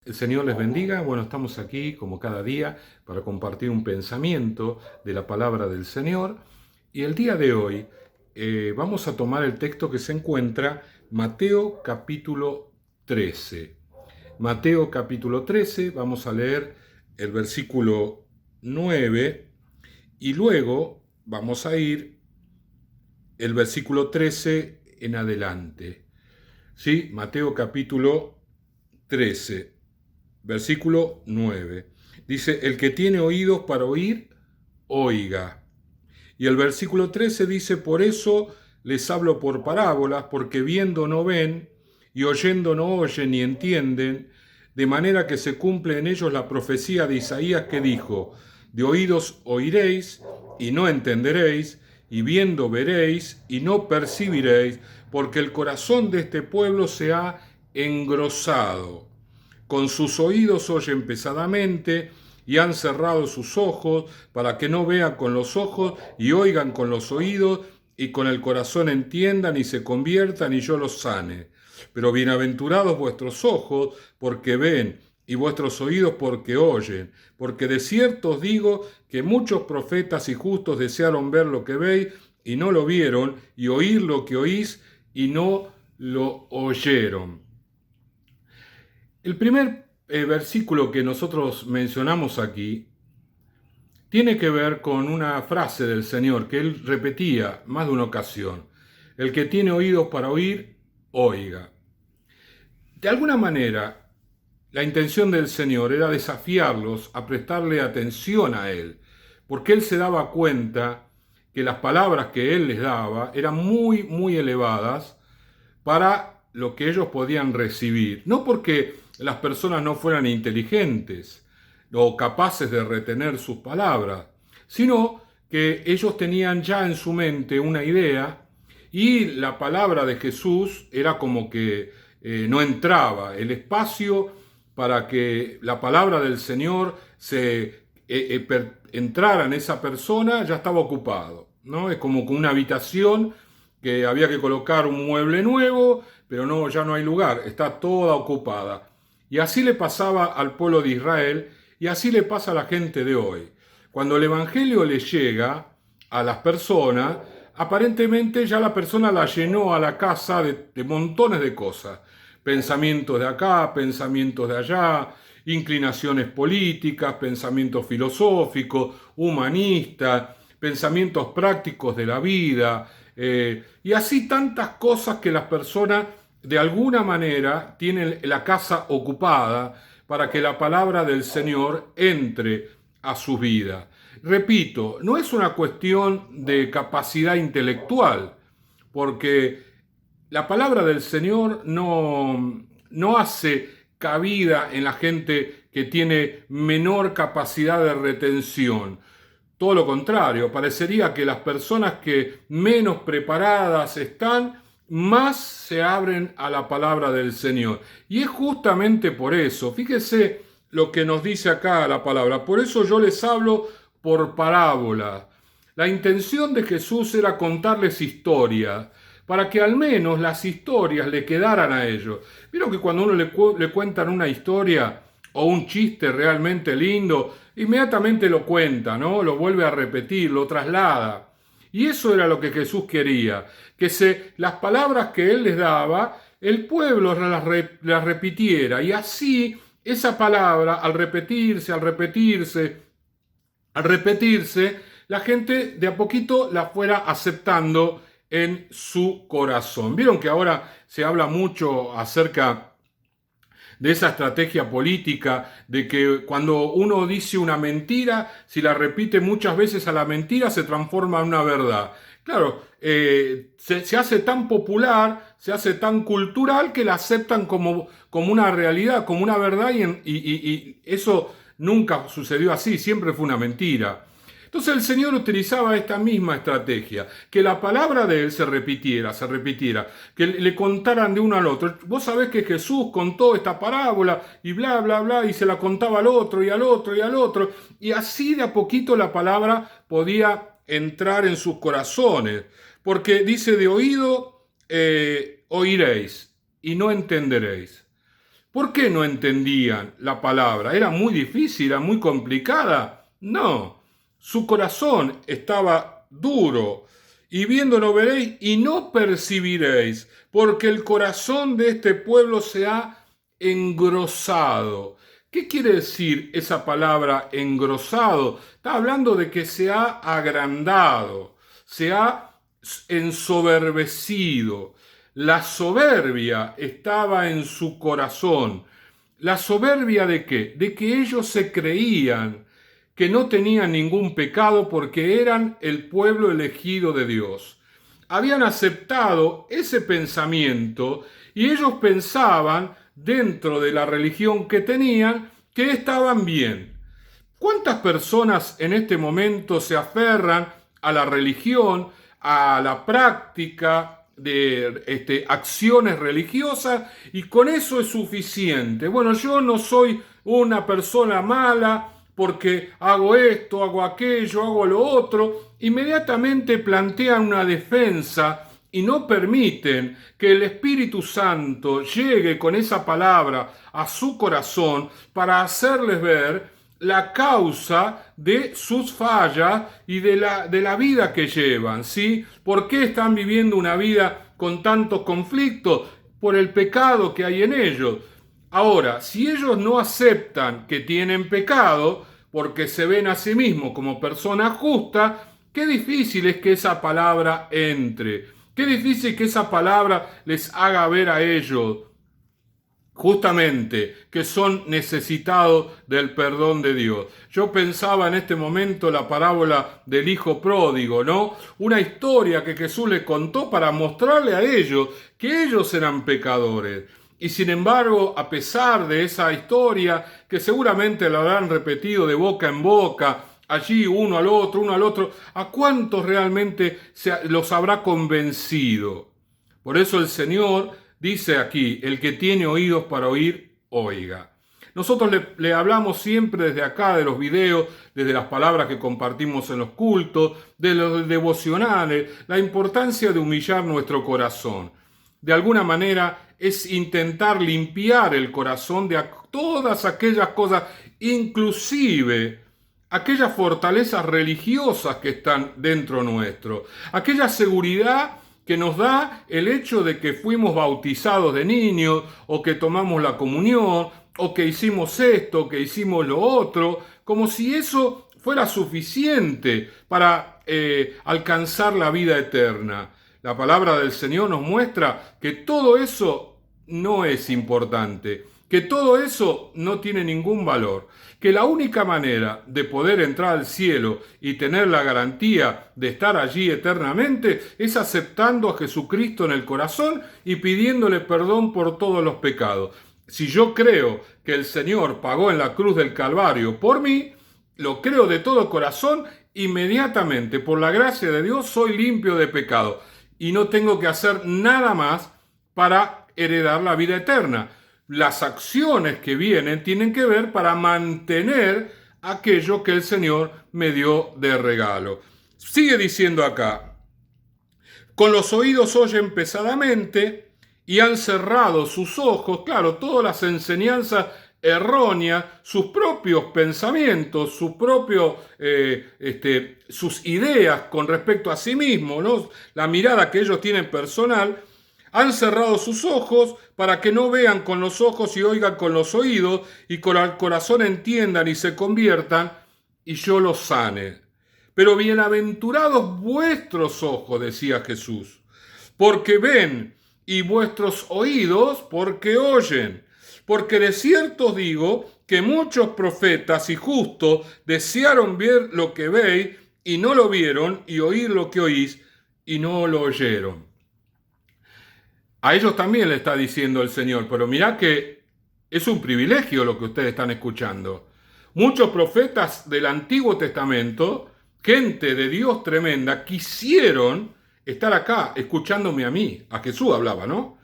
El Señor les bendiga. Bueno, estamos aquí como cada día para compartir un pensamiento de la palabra del Señor. Y el día de hoy vamos a tomar el texto que se encuentra Mateo capítulo 13. Mateo capítulo 13, vamos a leer el versículo 9 y luego vamos a ir el versículo 13 en adelante. ¿Sí? Mateo capítulo 13. Versículo 9. Dice, el que tiene oídos para oír, oiga. Y el versículo 13 dice, por eso les hablo por parábolas, porque viendo no ven, y oyendo no oyen ni entienden, de manera que se cumple en ellos la profecía de Isaías que dijo, de oídos oiréis y no entenderéis, y viendo veréis y no percibiréis, porque el corazón de este pueblo se ha engrosado. Con sus oídos oyen pesadamente y han cerrado sus ojos para que no vean con los ojos y oigan con los oídos y con el corazón entiendan y se conviertan y yo los sane. Pero bienaventurados vuestros ojos porque ven y vuestros oídos porque oyen, porque de cierto os digo que muchos profetas y justos desearon ver lo que veis y no lo vieron, y oír lo que oís y no lo oyeron. El primer versículo que nosotros mencionamos aquí tiene que ver con una frase del Señor que él repetía más de una ocasión. El que tiene oídos para oír, oiga. De alguna manera, la intención del Señor era desafiarlos a prestarle atención a Él, porque Él se daba cuenta que las palabras que Él les daba eran muy, muy elevadas para lo que ellos podían recibir. No porque las personas no fueran inteligentes o capaces de retener sus palabras, sino que ellos tenían ya en su mente una idea y la palabra de Jesús era como que no entraba. El espacio para que la palabra del Señor entrara en esa persona ya estaba ocupado, ¿no? Es como con una habitación que había que colocar un mueble nuevo, pero no, ya no hay lugar, está toda ocupada. Y así le pasaba al pueblo de Israel y así le pasa a la gente de hoy. Cuando el Evangelio le llega a las personas, aparentemente ya la persona la llenó a la casa de montones de cosas. Pensamientos de acá, pensamientos de allá, inclinaciones políticas, pensamientos filosóficos, humanistas, pensamientos prácticos de la vida, y así tantas cosas que las personas de alguna manera tienen la casa ocupada para que la palabra del Señor entre a su vida. Repito, no es una cuestión de capacidad intelectual, porque la palabra del Señor no hace cabida en la gente que tiene menor capacidad de retención. Todo lo contrario, parecería que las personas que menos preparadas están, más se abren a la palabra del Señor. Y es justamente por eso, fíjese lo que nos dice acá la palabra, por eso yo les hablo por parábola. La intención de Jesús era contarles historias, para que al menos las historias le quedaran a ellos. Vieron que cuando uno le cuentan una historia o un chiste realmente lindo, inmediatamente lo cuenta, ¿no? Lo vuelve a repetir, lo traslada. Y eso era lo que Jesús quería, que las palabras que Él les daba, el pueblo las repitiera. Y así esa palabra, al repetirse, la gente de a poquito la fuera aceptando en su corazón. Vieron que ahora se habla mucho acerca de esa estrategia política, de que cuando uno dice una mentira, si la repite muchas veces a la mentira, se transforma en una verdad. Claro, se hace tan popular, se hace tan cultural que la aceptan como una realidad, como una verdad, y eso nunca sucedió así, siempre fue una mentira. Entonces el Señor utilizaba esta misma estrategia, que la palabra de Él se repitiera, que le contaran de uno al otro. Vos sabés que Jesús contó esta parábola y bla, bla, bla, y se la contaba al otro y al otro y al otro, y así de a poquito la palabra podía entrar en sus corazones, porque dice de oído oiréis y no entenderéis. ¿Por qué no entendían la palabra? ¿Era muy difícil? ¿Era muy complicada? No, su corazón estaba duro. Y viendo no veréis y no percibiréis, porque el corazón de este pueblo se ha engrosado. ¿Qué quiere decir esa palabra engrosado? Está hablando de que se ha agrandado, se ha ensoberbecido. La soberbia estaba en su corazón. ¿La soberbia de qué? De que ellos se creían que no tenían ningún pecado porque eran el pueblo elegido de Dios. Habían aceptado ese pensamiento y ellos pensaban, dentro de la religión que tenían, que estaban bien. ¿Cuántas personas en este momento se aferran a la religión, a la práctica de acciones religiosas y con eso es suficiente? Bueno, yo no soy una persona mala porque hago esto, hago aquello, hago lo otro. Inmediatamente plantean una defensa y no permiten que el Espíritu Santo llegue con esa palabra a su corazón para hacerles ver la causa de sus fallas y de la vida que llevan, ¿sí? ¿Por qué están viviendo una vida con tantos conflictos? Por el pecado que hay en ellos. Ahora, si ellos no aceptan que tienen pecado, porque se ven a sí mismos como personas justas, qué difícil es que esa palabra entre. Qué difícil que esa palabra les haga ver a ellos justamente que son necesitados del perdón de Dios. Yo pensaba en este momento la parábola del hijo pródigo, ¿no? Una historia que Jesús le contó para mostrarle a ellos que ellos eran pecadores. Y sin embargo, a pesar de esa historia, que seguramente la habrán repetido de boca en boca, allí uno al otro, ¿a cuántos realmente los habrá convencido? Por eso el Señor dice aquí, el que tiene oídos para oír, oiga. Nosotros le hablamos siempre desde acá, de los videos, desde las palabras que compartimos en los cultos, de los devocionales, la importancia de humillar nuestro corazón. De alguna manera es intentar limpiar el corazón de todas aquellas cosas, inclusive aquellas fortalezas religiosas que están dentro nuestro, aquella seguridad que nos da el hecho de que fuimos bautizados de niños, o que tomamos la comunión, o que hicimos esto, que hicimos lo otro, como si eso fuera suficiente para alcanzar la vida eterna. La palabra del Señor nos muestra que todo eso no es importante, que todo eso no tiene ningún valor, que la única manera de poder entrar al cielo y tener la garantía de estar allí eternamente es aceptando a Jesucristo en el corazón y pidiéndole perdón por todos los pecados. Si yo creo que el Señor pagó en la cruz del Calvario por mí, lo creo de todo corazón, inmediatamente por la gracia de Dios soy limpio de pecado y no tengo que hacer nada más para heredar la vida eterna. Las acciones que vienen tienen que ver para mantener aquello que el Señor me dio de regalo. Sigue diciendo acá, con los oídos oyen pesadamente y han cerrado sus ojos, claro, todas las enseñanzas erróneas, sus propios pensamientos, sus ideas con respecto a sí mismos, ¿no? La mirada que ellos tienen personal. Han cerrado sus ojos para que no vean con los ojos y oigan con los oídos y con el corazón entiendan y se conviertan y yo los sane. Pero bienaventurados vuestros ojos, decía Jesús, porque ven, y vuestros oídos porque oyen. Porque de cierto os digo que muchos profetas y justos desearon ver lo que veis y no lo vieron, y oír lo que oís y no lo oyeron. A ellos también le está diciendo el Señor, pero mirá que es un privilegio lo que ustedes están escuchando. Muchos profetas del Antiguo Testamento, gente de Dios tremenda, quisieron estar acá escuchándome a mí. A Jesús hablaba, ¿no?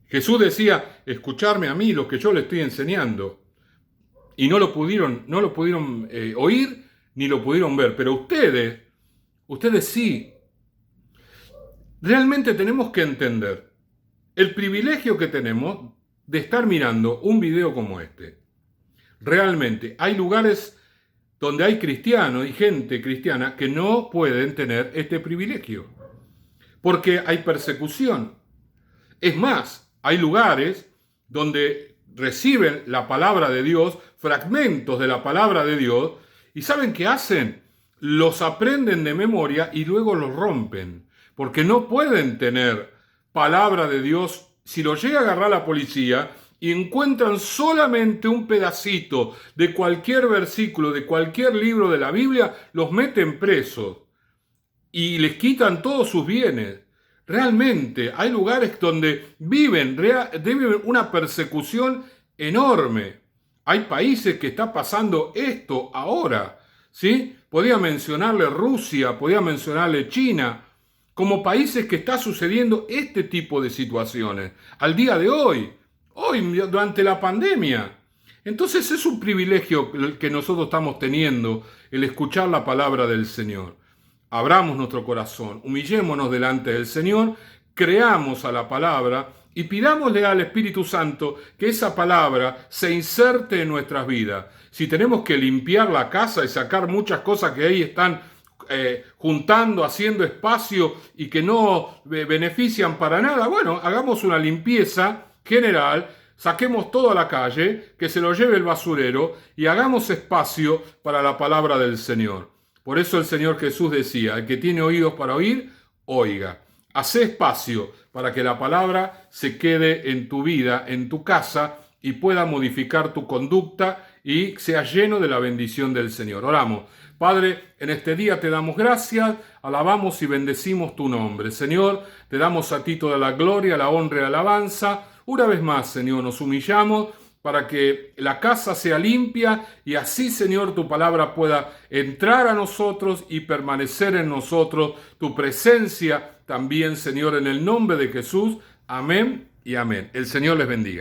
Jesús decía, escucharme a mí lo que yo le estoy enseñando. Y no lo pudieron oír ni lo pudieron ver. Pero ustedes sí. Realmente tenemos que entender el privilegio que tenemos de estar mirando un video como este. Realmente hay lugares donde hay cristianos y gente cristiana que no pueden tener este privilegio, porque hay persecución. Es más, hay lugares donde reciben la palabra de Dios, fragmentos de la palabra de Dios, y ¿saben qué hacen? Los aprenden de memoria y luego los rompen, porque no pueden tener palabra de Dios. Si lo llega a agarrar la policía y encuentran solamente un pedacito de cualquier versículo, de cualquier libro de la Biblia, los meten presos y les quitan todos sus bienes. Realmente hay lugares donde viven una persecución enorme. Hay países que está pasando esto ahora, ¿sí? Podría mencionarle Rusia, podría mencionarle China, como países que está sucediendo este tipo de situaciones al día de hoy, durante la pandemia. Entonces es un privilegio que nosotros estamos teniendo, el escuchar la palabra del Señor. Abramos nuestro corazón, humillémonos delante del Señor, creamos a la palabra y pidámosle al Espíritu Santo que esa palabra se inserte en nuestras vidas. Si tenemos que limpiar la casa y sacar muchas cosas que ahí están juntando, haciendo espacio y que no benefician para nada, bueno, hagamos una limpieza general, saquemos todo a la calle, que se lo lleve el basurero y hagamos espacio para la palabra del Señor. Por eso el Señor Jesús decía, el que tiene oídos para oír, oiga. Hacé espacio para que la palabra se quede en tu vida, en tu casa, y pueda modificar tu conducta y sea lleno de la bendición del Señor. Oramos. Padre, en este día te damos gracias, alabamos y bendecimos tu nombre. Señor, te damos a ti toda la gloria, la honra y la alabanza. Una vez más, Señor, nos humillamos para que la casa sea limpia y así, Señor, tu palabra pueda entrar a nosotros y permanecer en nosotros. Tu presencia también, Señor, en el nombre de Jesús. Amén y amén. El Señor les bendiga.